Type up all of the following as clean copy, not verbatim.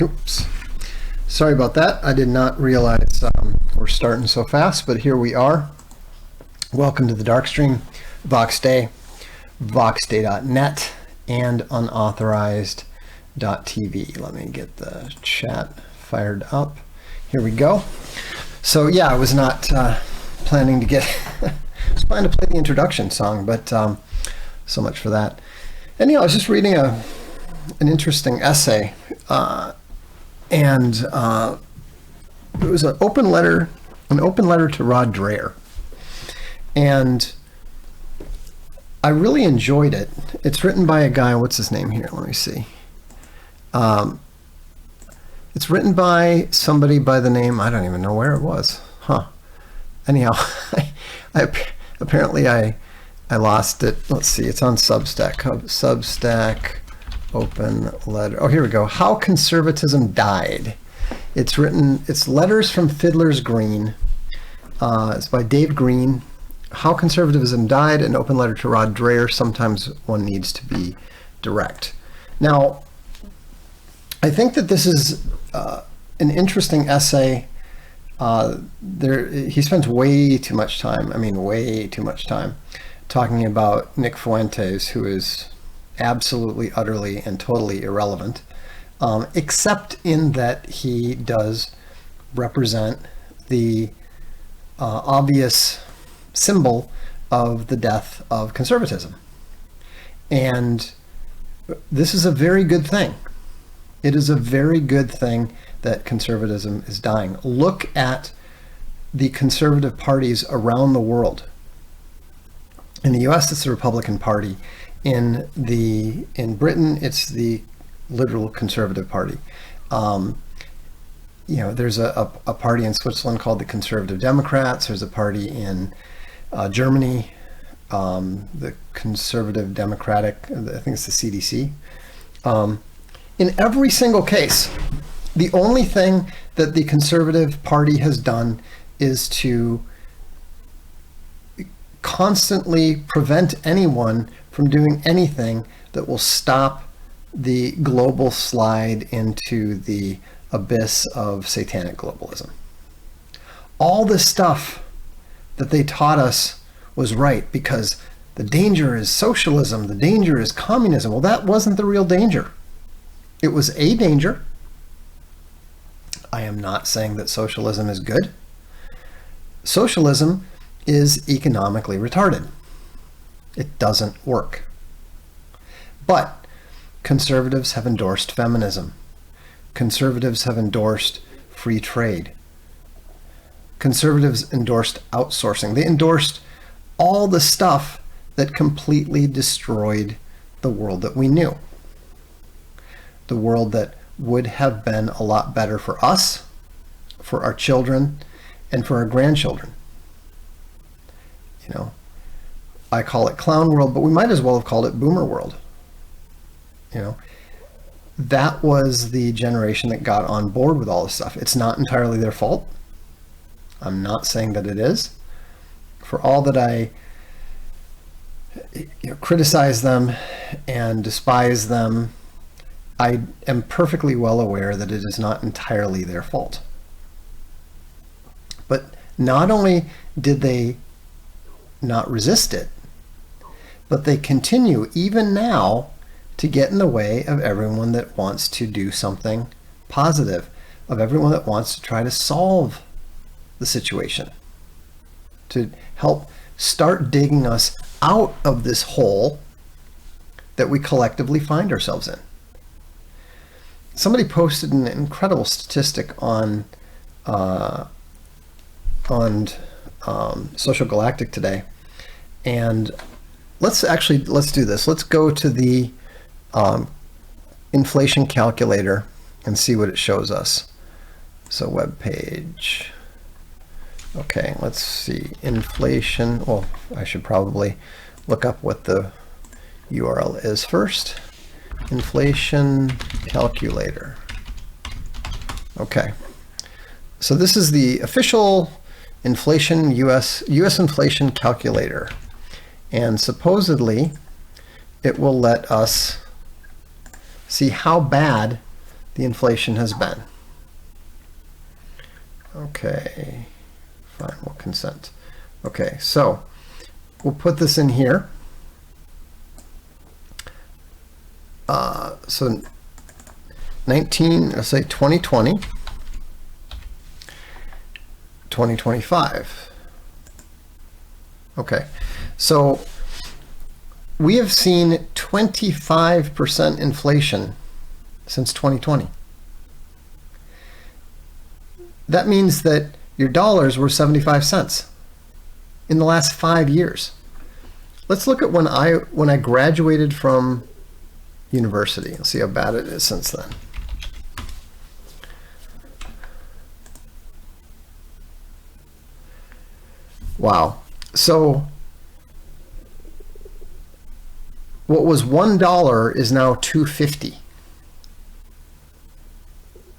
Oops. Sorry about that. I did not realize we're starting so fast, but here we are. Welcome to the Darkstream, VoxDay, voxday.net, and unauthorized.tv. Let me get the chat fired up. Here we go. So yeah, I was not planning to get, I was planning to play the introduction song, but so much for that. And I was just reading an interesting essay, and it was an open letter to Rod Dreher, and I really enjoyed it. It's written by a guy. What's his name here? Let me see. It's written by somebody by the name, I don't even know where it was. Anyhow, apparently I lost it. Let's see. It's on Substack. Substack. Open letter. Oh, here we go. How Conservatism Died. It's written, it's Letters from Fiddler's Green. It's by Dave Green. How Conservatism Died, an open letter to Rod Dreher. Sometimes one needs to be direct. Now, I think that this is an interesting essay. He spends way too much time, talking about Nick Fuentes, who is absolutely, utterly, and totally irrelevant, except in that he does represent the obvious symbol of the death of conservatism. And this is a very good thing. It is a very good thing that conservatism is dying. Look at the conservative parties around the world. In the US, it's the Republican Party. In Britain, it's the liberal conservative party. There's a party in Switzerland called the Conservative Democrats. There's a party in Germany, the Conservative Democratic, I think it's the CDC. In every single case, the only thing that the Conservative Party has done is to constantly prevent anyone from doing anything that will stop the global slide into the abyss of satanic globalism. All this stuff that they taught us was right because the danger is socialism, the danger is communism. Well, that wasn't the real danger. It was a danger. I am not saying that socialism is good. Socialism is economically retarded. It doesn't work. But conservatives have endorsed feminism. Conservatives have endorsed free trade. Conservatives endorsed outsourcing. They endorsed all the stuff that completely destroyed the world that we knew. The world that would have been a lot better for us, for our children, and for our grandchildren. I call it clown world, but we might as well have called it boomer world. That was the generation that got on board with all this stuff. It's not entirely their fault. I'm not saying that it is. For all that I criticize them and despise them, I am perfectly well aware that it is not entirely their fault. But not only did they not resist it, but they continue even now to get in the way of everyone that wants to do something positive, of everyone that wants to try to solve the situation, to help start digging us out of this hole that we collectively find ourselves in. Somebody posted an incredible statistic on Social Galactic today, and let's do this. Let's go to the inflation calculator and see what it shows us. So web page. Okay, let's see. Inflation. Well, I should probably look up what the URL is first. Inflation calculator. Okay. So this is the official inflation US inflation calculator. And supposedly it will let us see how bad the inflation has been. Okay, fine, we'll consent. Okay, so we'll put this in here. So 19, let's say 2020, 2025. Okay, so we have seen 25% inflation since 2020. That means that your dollars were 75 cents in the last 5 years. Let's look at when I graduated from university. Let's see how bad it is since then. Wow. So what was $1 is now $2.50.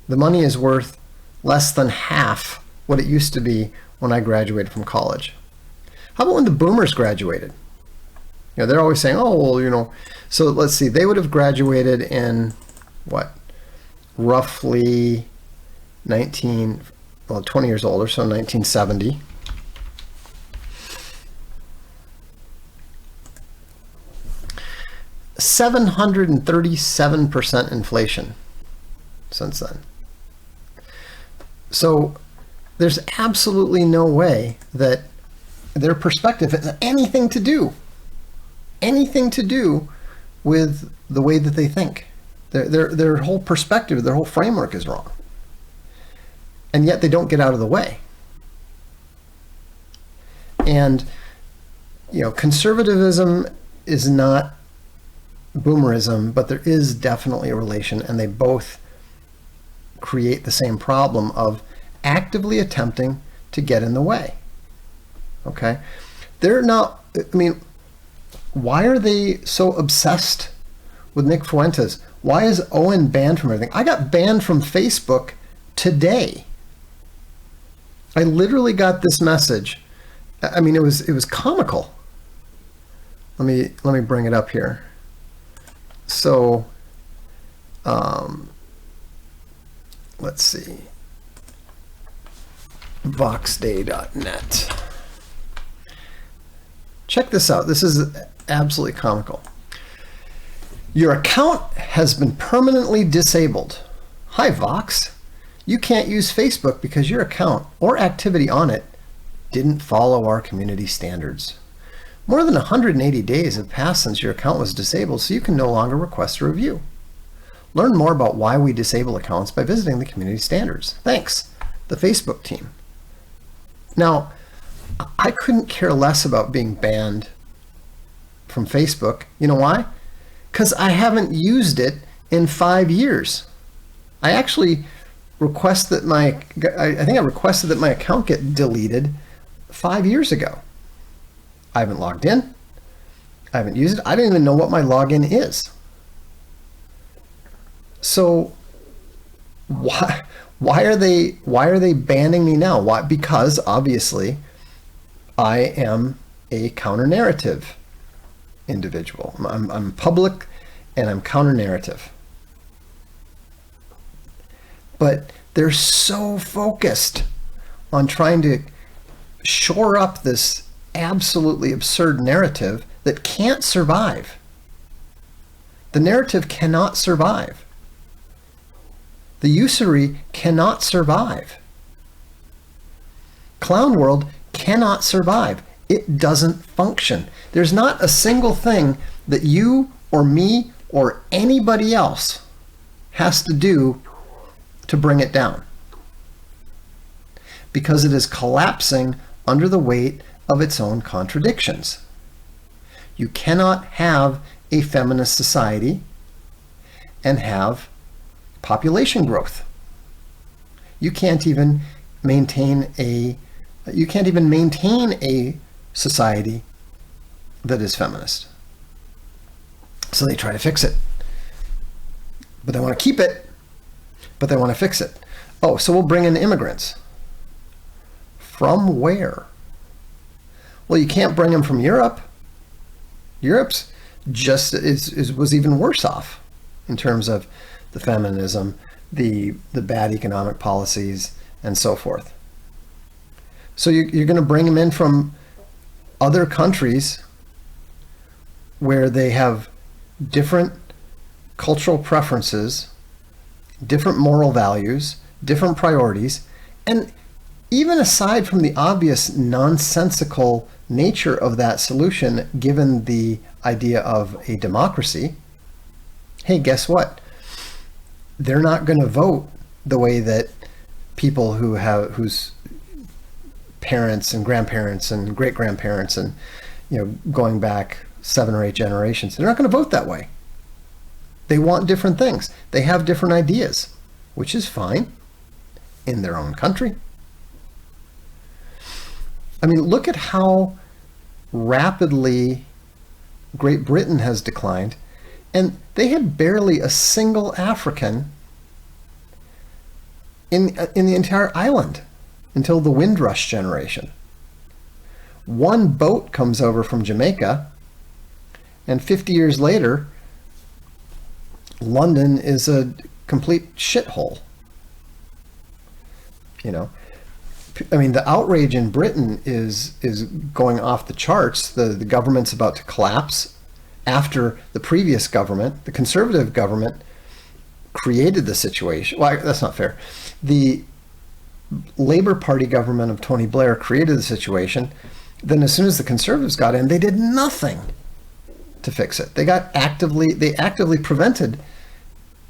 The money is worth less than half what it used to be when I graduated from college. How about when the boomers graduated? You know, they're always saying, oh, well, you know, so let's see, they would have graduated in what? Roughly 20 years older, so 1970. $737% inflation since then. So there's absolutely no way that their perspective has anything to do with the way that they think. Their whole perspective, their whole framework is wrong. And yet they don't get out of the way. And, you know, conservatism is not boomerism, but there is definitely a relation, and they both create the same problem of actively attempting to get in the way. Okay? They're not, I mean, why are they so obsessed with Nick Fuentes? Why is Owen banned from everything? I got banned from Facebook today. I literally got this message. I mean, it was comical. Let me bring it up here. So, let's see. voxday.net. Check this out. This is absolutely comical. Your account has been permanently disabled. Hi, Vox. You can't use Facebook because your account or activity on it didn't follow our community standards. More than 180 days have passed since your account was disabled, so you can no longer request a review. Learn more about why we disable accounts by visiting the community standards. Thanks, the Facebook team. Now, I couldn't care less about being banned from Facebook. You know why? Because I haven't used it in 5 years. I actually requested that I think I requested that my account get deleted 5 years ago. I haven't logged in. I haven't used it. I don't even know what my login is. So why are they banning me now? Why? Because obviously I am a counter-narrative individual. I'm public and I'm counter-narrative. But they're so focused on trying to shore up this absolutely absurd narrative that can't survive. The narrative cannot survive. The usury cannot survive. Clown World cannot survive. It doesn't function. There's not a single thing that you or me or anybody else has to do to bring it down, because it is collapsing under the weight of its own contradictions. You cannot have a feminist society and have population growth. You can't even maintain a society that is feminist. So they try to fix it. But they want to keep it, but they want to fix it. Oh, so we'll bring in immigrants. From where? Well, you can't bring them from Europe. Europe's just was even worse off in terms of the feminism, the bad economic policies and so forth. So you're going to bring them in from other countries where they have different cultural preferences, different moral values, different priorities, and even aside from the obvious nonsensical nature of that solution, given the idea of a democracy, hey, guess what? They're not going to vote the way that people whose parents and grandparents and great grandparents and going back 7 or 8 generations, they're not going to vote that way. They want different things. They have different ideas, which is fine in their own country. I mean, look at how rapidly Great Britain has declined, and they had barely a single African in the entire island until the Windrush generation. One boat comes over from Jamaica, and 50 years later, London is a complete shithole. I mean, the outrage in Britain is going off the charts. The government's about to collapse after the previous government, the Conservative government, created the situation. Well, that's not fair. The Labour Party government of Tony Blair created the situation. Then as soon as the Conservatives got in, they did nothing to fix it. They actively prevented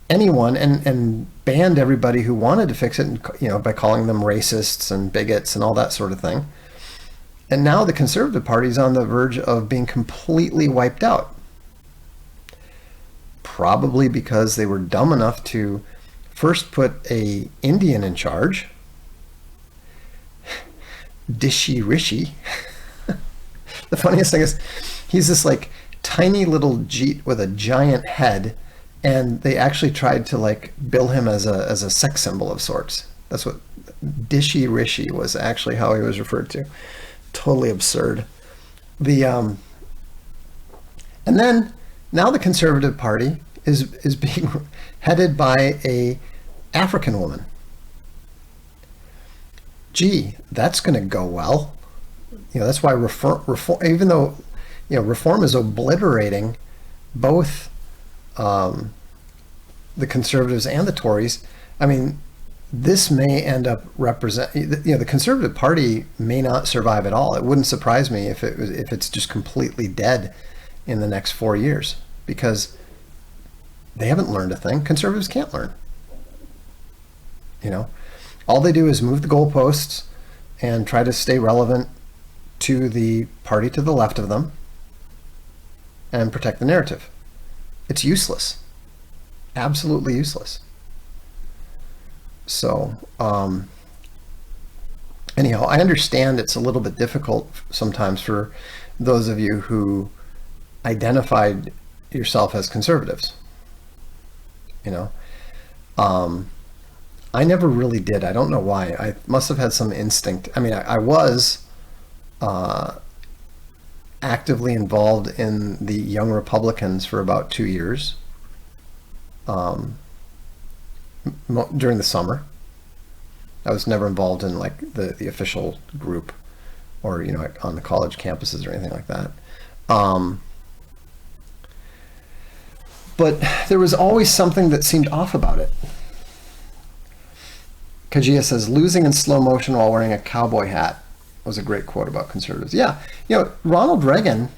anyone and banned everybody who wanted to fix it, by calling them racists and bigots and all that sort of thing. And now the Conservative Party is on the verge of being completely wiped out. Probably because they were dumb enough to first put an Indian in charge, Dishy Rishi. The funniest thing is he's this tiny little Jeet with a giant head, and they actually tried to bill him as a sex symbol of sorts. That's what Dishy Rishi was actually how he was referred to. Totally absurd. And then now the Conservative Party is being headed by a African woman. Gee, that's going to go well. That's why reform, even though reform is obliterating both the Conservatives and the Tories. I mean, this may end up the Conservative Party may not survive at all. It wouldn't surprise me if it's just completely dead in the next 4 years, because they haven't learned a thing. Conservatives can't learn. All they do is move the goalposts and try to stay relevant to the party to the left of them and protect the narrative. It's useless. Absolutely useless. So, anyhow, I understand it's a little bit difficult sometimes for those of you who identified yourself as conservatives. I never really did. I don't know why. I must have had some instinct. I mean, I was actively involved in the Young Republicans for about 2 years during the summer. I was never involved in the official group or on the college campuses or anything like that. But there was always something that seemed off about it. Kajia says, losing in slow motion while wearing a cowboy hat was a great quote about conservatives. Yeah, Ronald Reagan,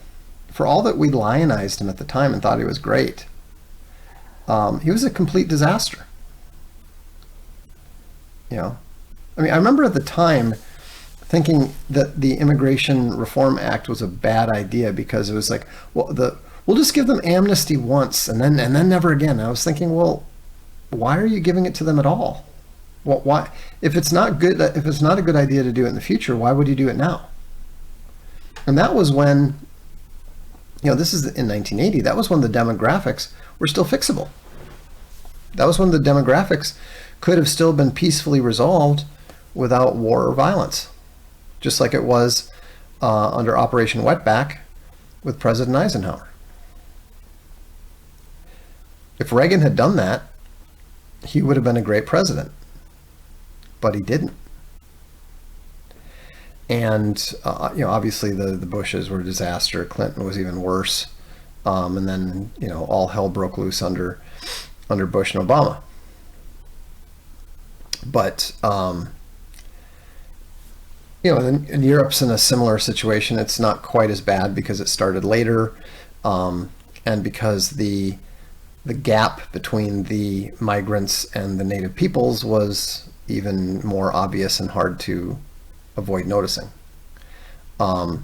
for all that we lionized him at the time and thought he was great, he was a complete disaster. I mean, I remember at the time thinking that the Immigration Reform Act was a bad idea because it was we'll just give them amnesty once and then never again. And I was thinking, well, why are you giving it to them at all? Well, why? If it's not good, if it's not a good idea to do it in the future, why would you do it now? And that was when, this is in 1980. That was when the demographics were still fixable. That was when the demographics could have still been peacefully resolved without war or violence, just like it was under Operation Wetback with President Eisenhower. If Reagan had done that, he would have been a great president, but he didn't. And obviously the Bushes were a disaster. Clinton was even worse, and then all hell broke loose under Bush and Obama. But and Europe's in a similar situation. It's not quite as bad because it started later, and because the gap between the migrants and the native peoples was even more obvious and hard to avoid noticing. But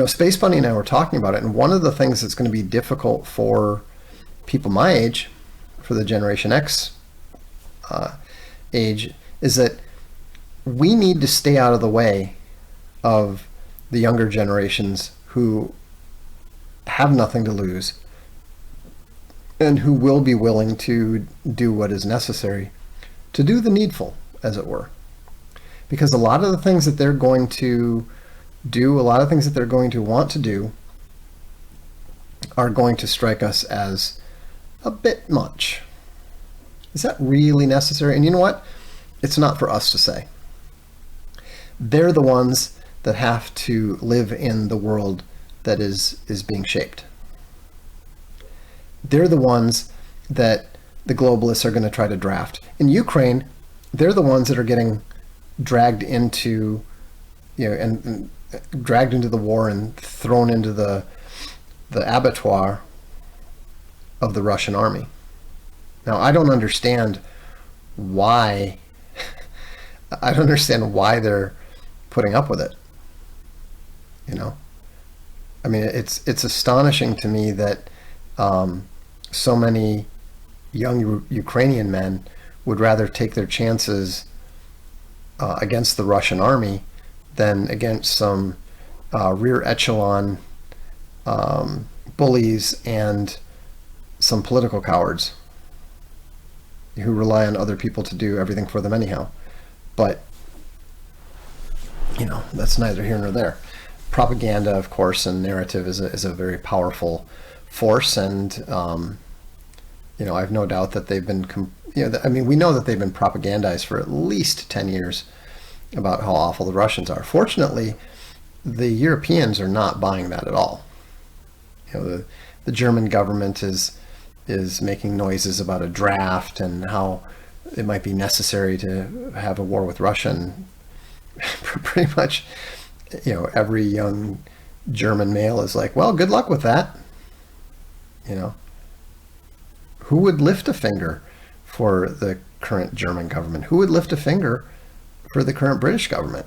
Space Bunny and I were talking about it, and one of the things that's going to be difficult for people my age, for the Generation X age, is that we need to stay out of the way of the younger generations who have nothing to lose and who will be willing to do what is necessary to do the needful, as it were. Because a lot of the things that they're going to do, a lot of things that they're going to want to do, are going to strike us as a bit much. Is that really necessary? And you know what? It's not for us to say. They're the ones that have to live in the world that is being shaped. They're the ones that the globalists are going to try to draft. In Ukraine, they're the ones that are getting dragged into, and dragged into the war and thrown into the abattoir of the Russian army. Now, I don't understand why. I don't understand why they're putting up with it. I mean, it's astonishing to me that so many young Ukrainian men would rather take their chances against the Russian army than against some rear echelon bullies and some political cowards who rely on other people to do everything for them anyhow. But, that's neither here nor there. Propaganda, of course, and narrative is a very powerful force, and I have no doubt that they've been, we know that they've been propagandized for at least 10 years about how awful the Russians are. Fortunately, the Europeans are not buying that at all. The German government is making noises about a draft and how it might be necessary to have a war with Russia. And pretty much, every young German male is like, well, good luck with that. Who would lift a finger for the current German government? Who would lift a finger for the current British government?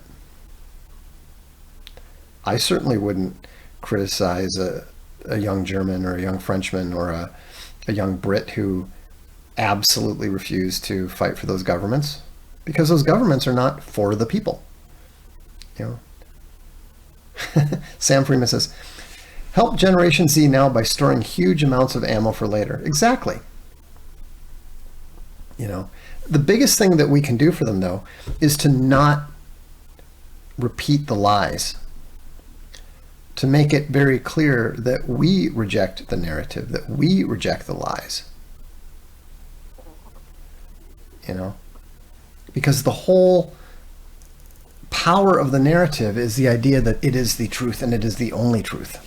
I certainly wouldn't criticize a young German or a young Frenchman or a young Brit who absolutely refuse to fight for those governments, because those governments are not for the people. Sam Freeman says, help Generation Z now by storing huge amounts of ammo for later. Exactly. The biggest thing that we can do for them, though, is to not repeat the lies. To make it very clear that we reject the narrative, that we reject the lies. Because the whole power of the narrative is the idea that it is the truth and it is the only truth.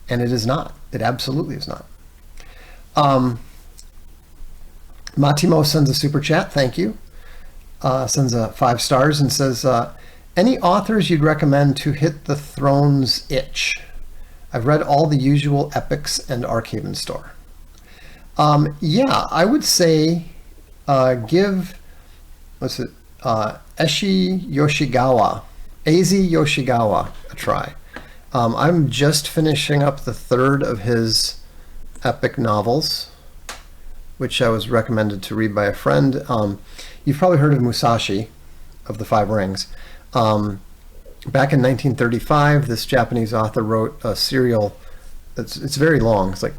And it is not. It absolutely is not. Matimo sends a super chat. Thank you. Sends 5 stars and says, any authors you'd recommend to hit the throne's itch? I've read all the usual epics and Archaven Store. Yeah, I would say give, Eiji Yoshigawa a try. I'm just finishing up the 3rd of his epic novels, which I was recommended to read by a friend. You've probably heard of Musashi of the Five Rings. Back in 1935, this Japanese author wrote a serial. It's very long. It's like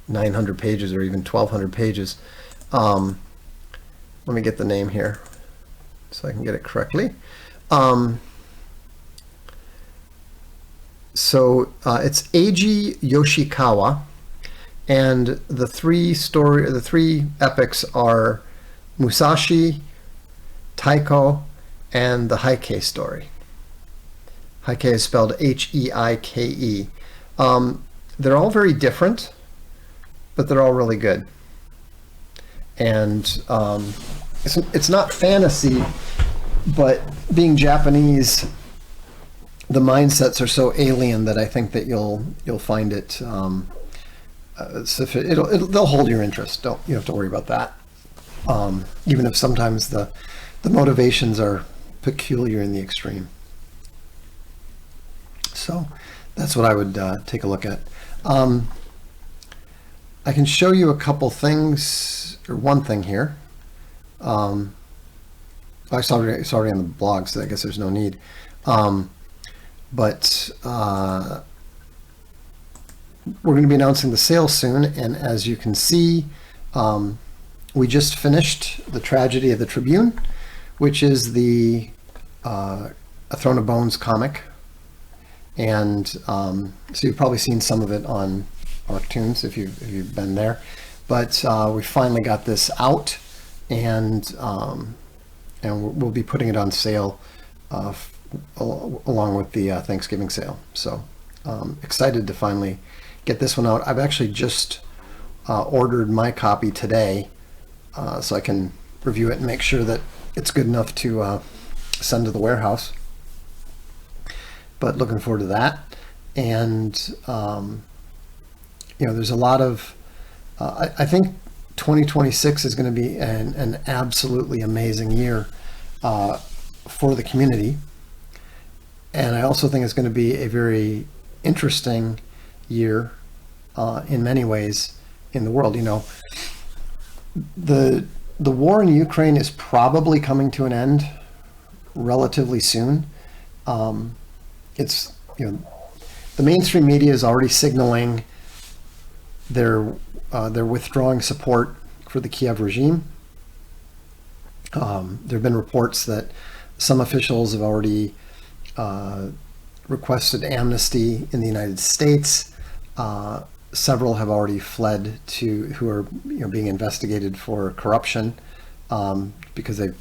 900 pages or even 1,200 pages. Let me get the name here so I can get it correctly. So it's Eiji Yoshikawa, And the three epics are Musashi, Taiko, and the Heike story. Heike is spelled Heike. They're all very different, but they're all really good. And it's not fantasy, but being Japanese, the mindsets are so alien that I think that you'll find it. They'll hold your interest. You have to worry about that. Even if sometimes the motivations are peculiar in the extreme. So that's what I would take a look at. I can show you a couple things, or one thing here. It's already on the blog, so I guess there's no need. But we're going to be announcing the sale soon, and as you can see, we just finished The Tragedy of the Tribune, which is the A Throne of Bones comic. And so you've probably seen some of it on Arctoons if you've been there. But we finally got this out, and we'll be putting it on sale along with the Thanksgiving sale. So excited to finally get this one out. I've actually just ordered my copy today, so I can review it and make sure that it's good enough to send to the warehouse. But looking forward to that. And there's a lot of I think 2026 is going to be an absolutely amazing year for the community, and I also think it's going to be a very interesting year in many ways in the world. The war in Ukraine is probably coming to an end relatively soon. It's the mainstream media is already signaling they're withdrawing support for the Kiev regime. There have been reports that some officials have already requested amnesty in the United States. Several have already fled who are being investigated for corruption because they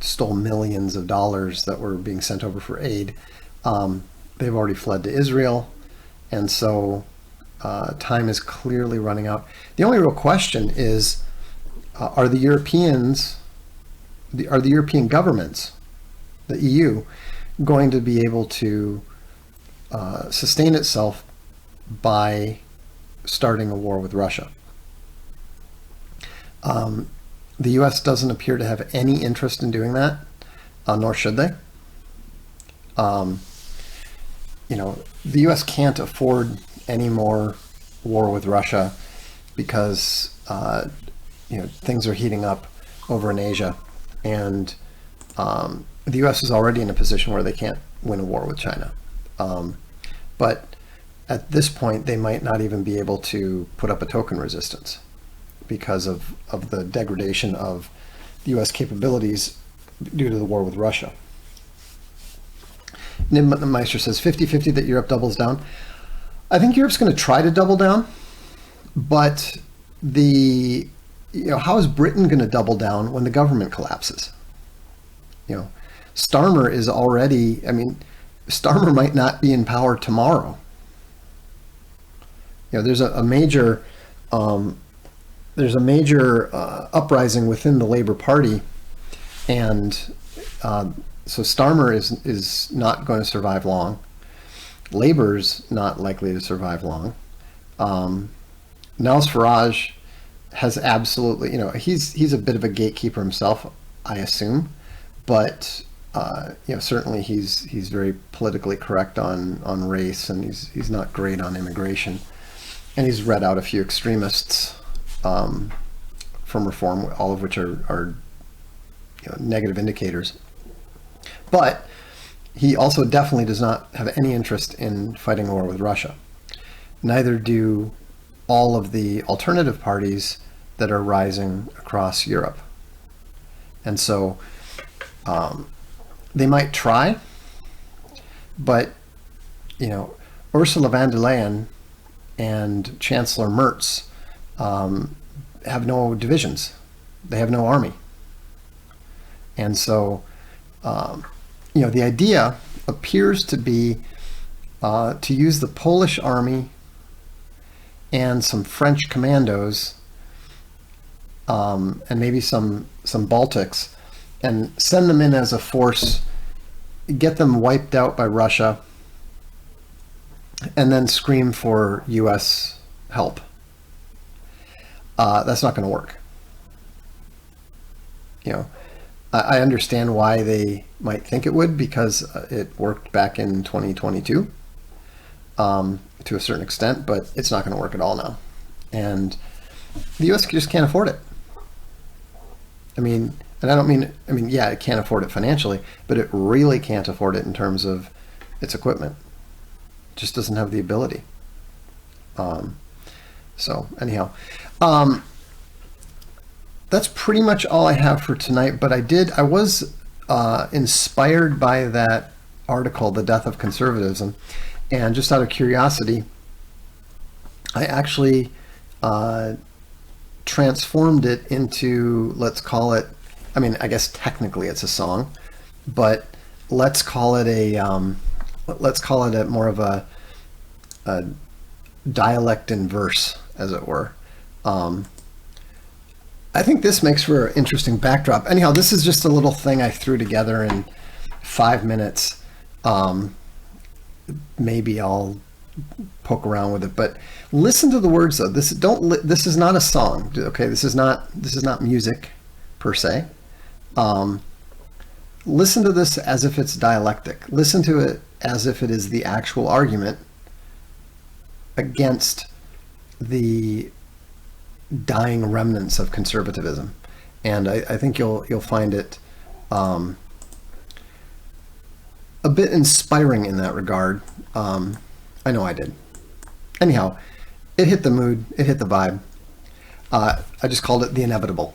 stole millions of dollars that were being sent over for aid. They've already fled to Israel, and so time is clearly running out. The only real question is, are the European governments, the EU, going to be able to sustain itself by starting a war with Russia? The US doesn't appear to have any interest in doing that, nor should they. The US can't afford any more war with Russia because things are heating up over in Asia, and the US is already in a position where they can't win a war with China. But at this point, they might not even be able to put up a token resistance because of the degradation of the US capabilities due to the war with Russia. Nibmeister says 50-50 that Europe doubles down. I think Europe's going to try to double down, but how is Britain going to double down when the government collapses? Starmer is already, Starmer might not be in power tomorrow. There's a major uprising within the Labour Party, and so Starmer is not going to survive long. Labour's not likely to survive long. Nels Farage has absolutely, he's a bit of a gatekeeper himself, I assume, but certainly he's very politically correct on race, and he's not great on immigration, and he's read out a few extremists from Reform, all of which are negative indicators. But he also definitely does not have any interest in fighting a war with Russia. Neither do all of the alternative parties that are rising across Europe. And so they might try, but Ursula von der Leyen and Chancellor Merz have no divisions. They have no army. And so, the idea appears to be to use the Polish army and some French commandos and maybe some Baltics, and send them in as a force, get them wiped out by Russia, and then scream for U.S. help. That's not going to work. I understand why they might think it would, because it worked back in 2022 to a certain extent, but it's not going to work at all now. And the U.S. just can't afford it. And I don't mean, yeah, it can't afford it financially, but it really can't afford it in terms of its equipment. It just doesn't have the ability. So anyhow, that's pretty much all I have for tonight, but I was inspired by that article, The Death of Conservatism, and just out of curiosity, I actually transformed it into, let's call it, I guess technically it's a song, but let's call it a more of a dialect in verse, as it were. I think this makes for an interesting backdrop. Anyhow, this is just a little thing I threw together in 5 minutes. Maybe I'll poke around with it, but listen to the words though. This is not a song. Okay, this is not music per se. Listen to this as if it's dialectic. Listen to it as if it is the actual argument against the dying remnants of conservatism, and I think you'll find it a bit inspiring in that regard. I know I did. Anyhow, it hit the mood, it hit the vibe. I just called it The Inevitable.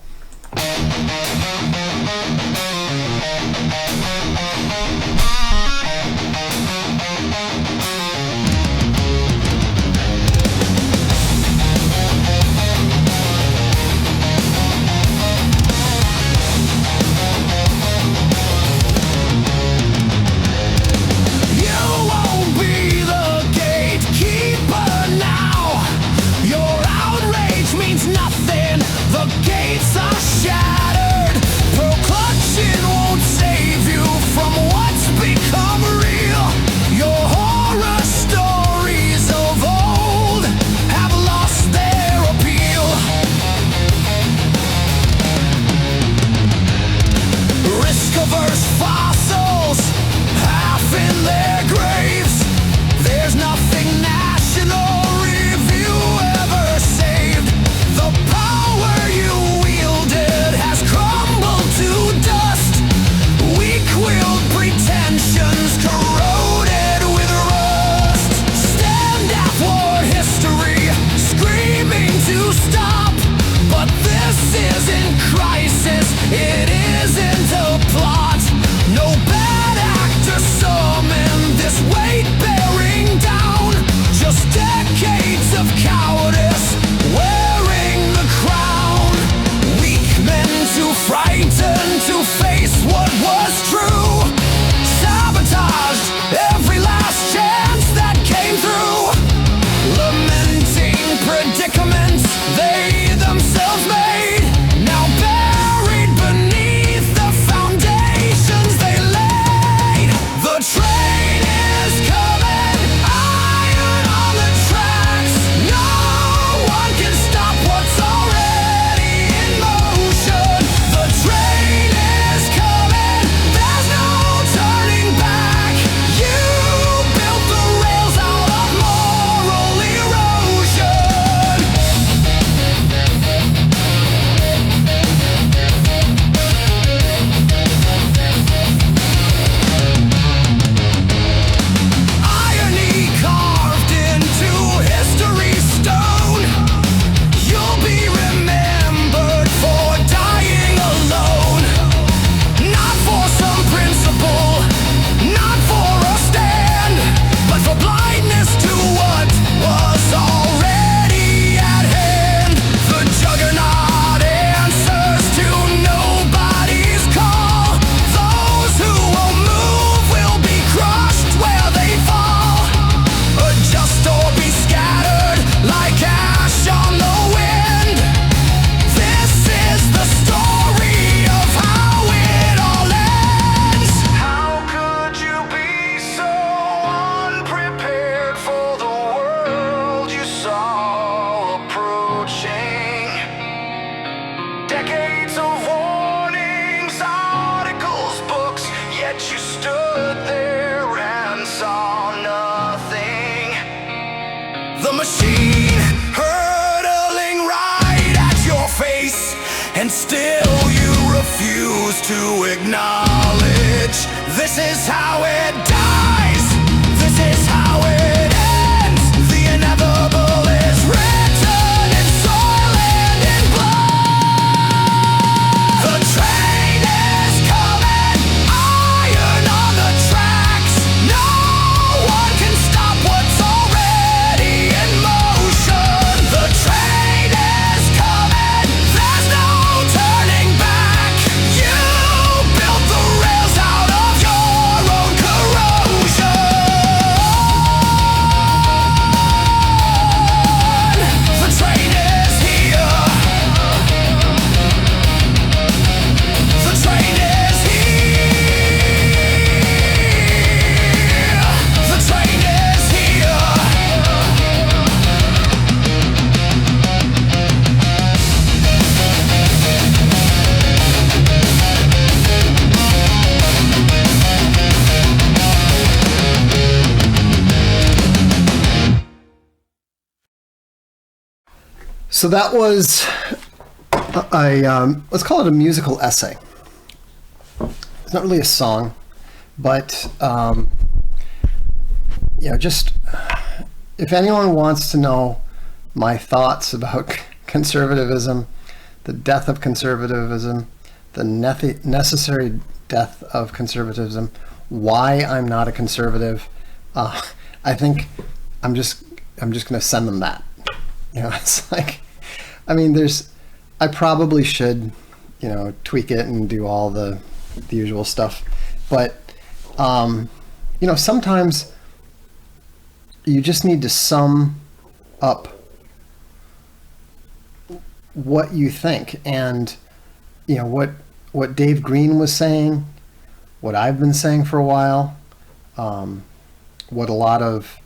They themselves made, now buried beneath the refuse to acknowledge. This is how it dies. This is how it ends. The inevitable is written in soil and in blood. The train is coming, iron on the tracks. No one can stop what's already in motion. The train is coming, there's no turning back. You built the rails out of your own corrosion. The train is here. The train is here. The train is here. So that was let's call it a musical essay. It's not really a song, but just if anyone wants to know my thoughts about conservatism, the death of conservatism, the necessary death of conservatism, why I'm not a conservative, I think I'm just going to send them that. It's like, I probably should, tweak it and do all the usual stuff. But, sometimes you just need to sum up what you think. And, what Dave Green was saying, what I've been saying for a while, what a lot of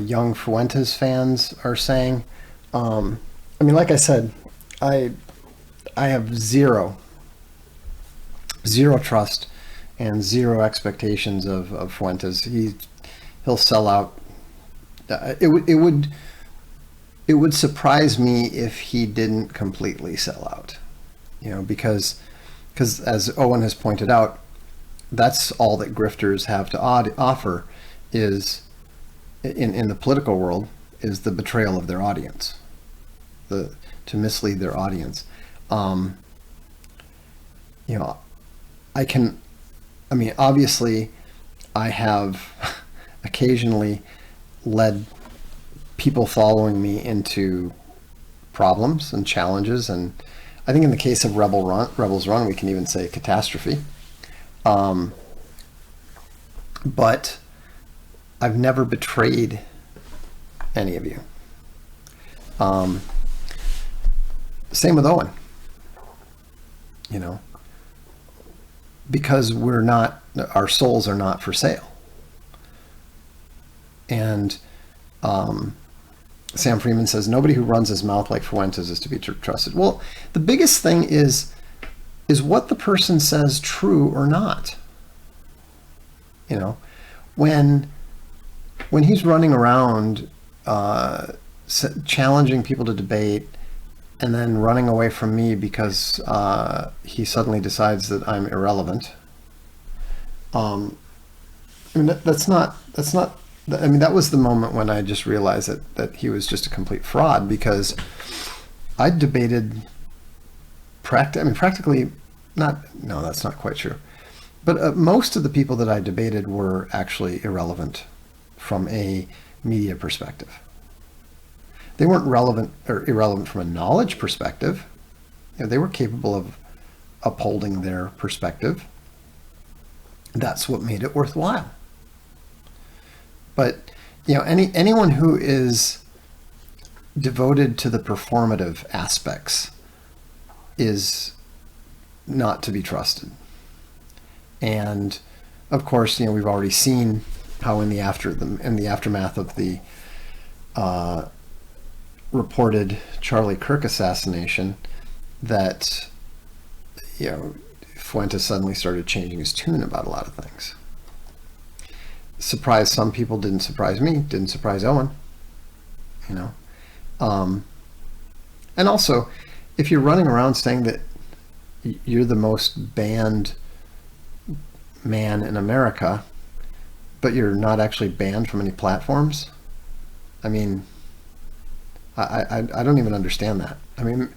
young Fuentes fans are saying. Like I said, I have zero trust and zero expectations of Fuentes. He'll sell out. It would surprise me if he didn't completely sell out. Because as Owen has pointed out, that's all that grifters have to offer is in the political world is the betrayal of their audience, to mislead their audience. Obviously I have occasionally led people following me into problems and challenges, and I think in the case of Rebels Run, we can even say catastrophe. But I've never betrayed any of you. Same with Owen. Because our souls are not for sale. And Sam Freeman says, nobody who runs his mouth like Fuentes is to be trusted. Well, the biggest thing is what the person says true or not. When he's running around challenging people to debate and then running away from me because he suddenly decides that I'm irrelevant. That was the moment when I just realized that he was just a complete fraud, because I debated practically no, that's not quite true. But most of the people that I debated were actually irrelevant from a media perspective. They weren't relevant or irrelevant from a knowledge perspective. They were capable of upholding their perspective. That's what made it worthwhile. But anyone who is devoted to the performative aspects is not to be trusted. And of course, we've already seen how in the aftermath of the reported Charlie Kirk assassination, that Fuentes suddenly started changing his tune about a lot of things. Surprised some people, didn't surprise me, didn't surprise Owen. And also, if you're running around saying that you're the most banned man in America, but you're not actually banned from any platforms. I mean, I don't even understand that. I mean,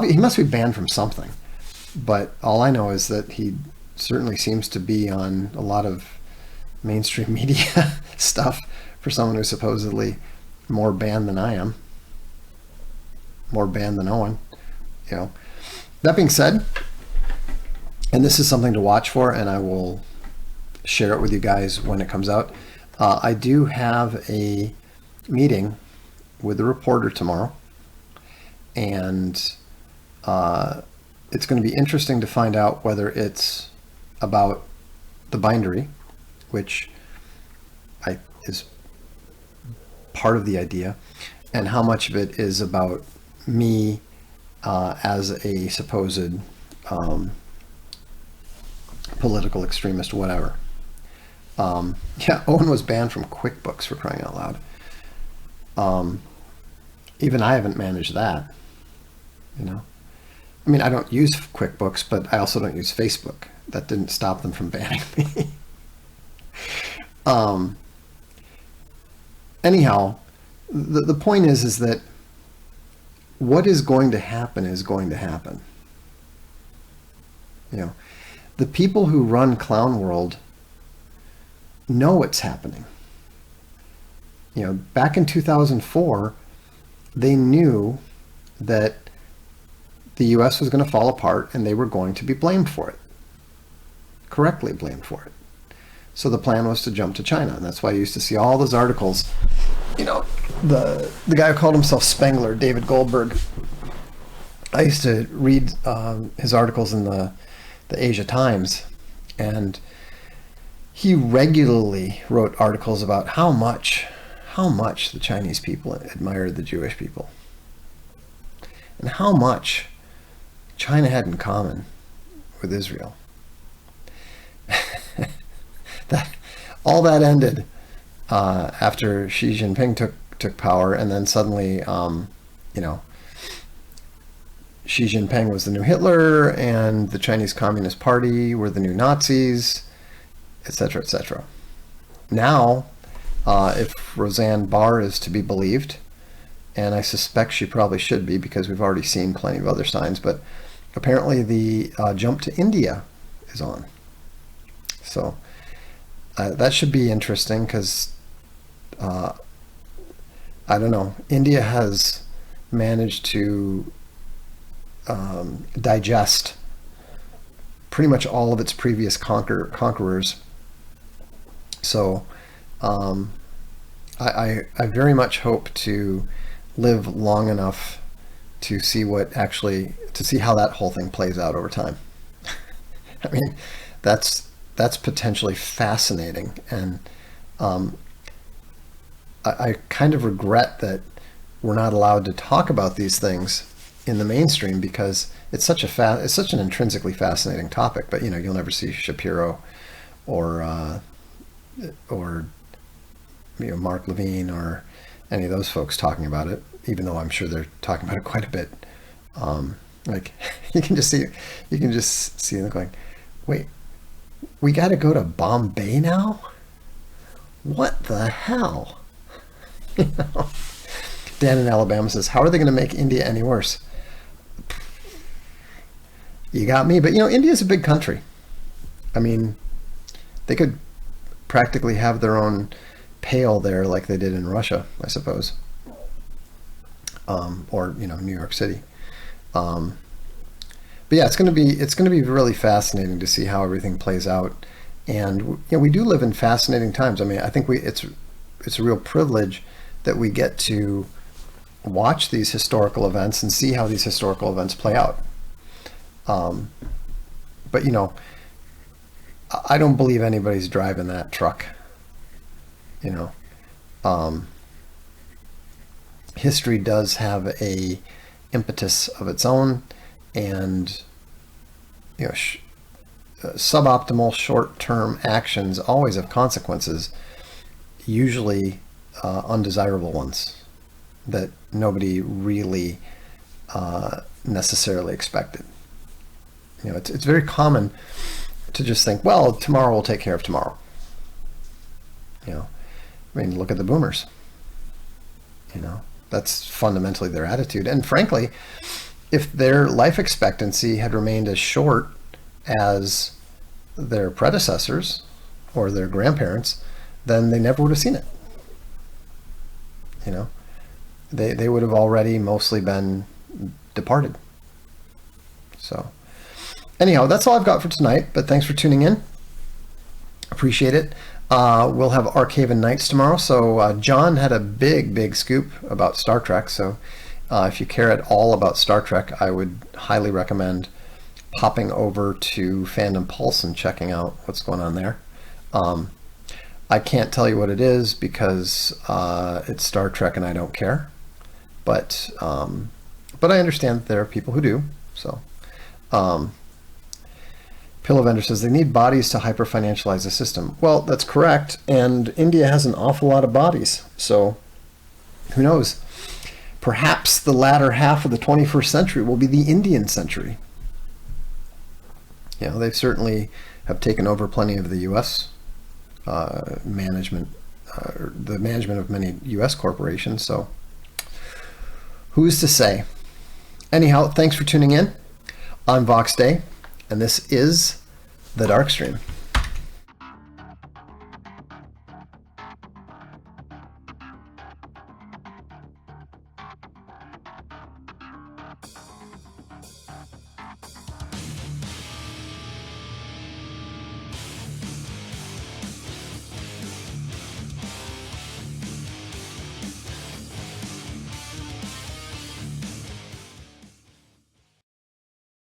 he must be banned from something, but all I know is that he certainly seems to be on a lot of mainstream media stuff for someone who's supposedly more banned than I am, more banned than Owen. You know, that being said, and this is something to watch for, and I will share it with you guys when it comes out. I do have a meeting with the reporter tomorrow, and it's going to be interesting to find out whether it's about the bindery, which is part of the idea, and how much of it is about me as a supposed political extremist, whatever. Yeah, Owen was banned from QuickBooks, for crying out loud. Even I haven't managed that, you know. I mean, I don't use QuickBooks, but I also don't use Facebook. That didn't stop them from banning me. Anyhow, the point is that what is going to happen is going to happen. You know, the people who run Clown World know what's happening. You know, back in 2004, they knew that the US was going to fall apart and they were going to be blamed for it. Correctly blamed for it. So the plan was to jump to China, and that's why you used to see all those articles. You know, the guy who called himself Spengler, David Goldberg, I used to read his articles in the Asia Times, and he regularly wrote articles about how much the Chinese people admired the Jewish people, and how much China had in common with Israel. All that ended after Xi Jinping took power, and then suddenly, you know, Xi Jinping was the new Hitler, and the Chinese Communist Party were the new Nazis, etc., etc. Now, if Roseanne Barr is to be believed, and I suspect she probably should be because we've already seen plenty of other signs, but apparently the jump to India is on. So that should be interesting because, I don't know, India has managed to digest pretty much all of its previous conquerors. So I very much hope to live long enough to see how that whole thing plays out over time. I mean, that's potentially fascinating, and I kind of regret that we're not allowed to talk about these things in the mainstream because it's such an intrinsically fascinating topic. But you know, you'll never see Shapiro or you know, Mark Levine or any of those folks talking about it, even though I'm sure they're talking about it quite a bit. Like you can just see them going, wait, we got to go to Bombay now? What the hell? You know? Dan in Alabama says, how are they going to make India any worse? You got me. But you know, India's a big country. I mean, they could practically have their own pale there like they did in Russia, I suppose. Or, you know, New York City. But yeah, it's going to be really fascinating to see how everything plays out. And you know, we do live in fascinating times. I mean, I think it's a real privilege that we get to watch these historical events and see how these historical events play out. But you know, I don't believe anybody's driving that truck. You know, history does have a impetus of its own, and you know, suboptimal short-term actions always have consequences, usually undesirable ones that nobody really necessarily expected. It's very common to just think, well, tomorrow will take care of tomorrow. Look at the boomers. That's fundamentally their attitude. And frankly, if their life expectancy had remained as short as their predecessors or their grandparents, then they never would have seen it. They would have already mostly been departed. So anyhow, that's all I've got for tonight, but thanks for tuning in. Appreciate it. We'll have Archaven Nights tomorrow. So John had a big scoop about Star Trek. So if you care at all about Star Trek, I would highly recommend popping over to Fandom Pulse and checking out what's going on there. I can't tell you what it is because it's Star Trek and I don't care. But I understand that there are people who do. So Pillow Vendor says they need bodies to hyper-financialize the system. Well, that's correct. And India has an awful lot of bodies. So who knows? Perhaps the latter half of the 21st century will be the Indian century. They certainly have taken over plenty of the U.S. Management, the management of many U.S. corporations. So who's to say? Anyhow, thanks for tuning in. I'm Vox Day, and this is the Darkstream.